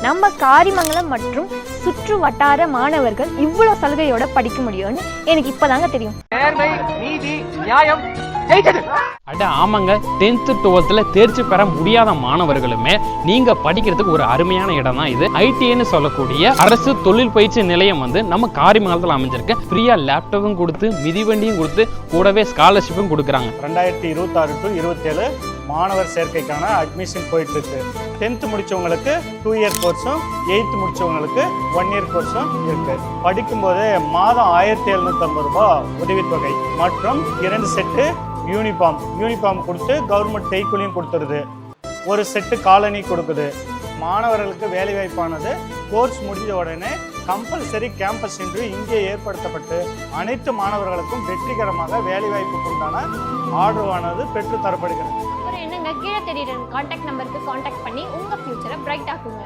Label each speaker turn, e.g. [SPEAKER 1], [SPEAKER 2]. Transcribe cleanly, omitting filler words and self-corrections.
[SPEAKER 1] நம்ம காரிமங்கலம் மற்றும் சுற்று வட்டார மாணவர்கள் இவ்வளோ சலுகையோட படிக்க முடியும்னு எனக்கு இப்பதாங்க தெரியும்.
[SPEAKER 2] நேர்மை, நீதி, நியாயம் ஜெயிச்சது.
[SPEAKER 3] அட ஆமாங்க, 10th 12th தேர்ச்சி பெற முடியாத மாணவர்களுமே நீங்க படிக்கிறதுக்கு ஒரு அருமையான இடம் தான் இது. ஐடிஐன்னு சொல்லக்கூடிய அரசு தொழில் பயிற்சி நிலையம் வந்து நம்ம காரிமங்கலத்தில் அமைஞ்சிருக்கு. ஃப்ரீயா லேப்டாப்பும் கொடுத்து மிதிவண்டியும் கொடுத்து கூடவே ஸ்காலர்ஷிப்பும் கொடுக்குறாங்க.
[SPEAKER 4] 2026 to 27 மாணவர் சேர்க்கைக்கான அட்மிஷன் போயிட்டு இருக்கு. 10th முடிச்சவங்களுக்கு 2 இயர் கோர்ஸும் 8th முடிச்சவங்களுக்கு 1 இயர் கோர்ஸும் இருக்கு. படிக்கும்போது மாதம் 1750 ரூபாய் உதவித்தொகை மற்றும் 2 செட்டு யூனிஃபார்ம் கொடுத்து கவர்மெண்ட் கைக்கூலியும் கொடுத்துருது. ஒரு செட்டு காலனி கொடுக்குது. மாணவர்களுக்கு வேலைவாய்ப்பானது கோர்ஸ் முடிஞ்ச உடனே கம்பல்சரி கேம்பஸ் இன்டர்வியூ இங்கே ஏற்படுத்தப்பட்டு அனைத்து மாணவர்களுக்கும் வெற்றிகரமாக வேலைவாய்ப்புக்கு உண்டான ஆர்டரானது பெற்று தரப்படுகிறது.
[SPEAKER 1] அப்புறம் என்னங்க, கீழே தெரியுற கான்டாக்ட் நம்பருக்கு கான்டாக்ட் பண்ணி உங்க ஃபியூச்சரை பிரைட் ஆக்குங்க.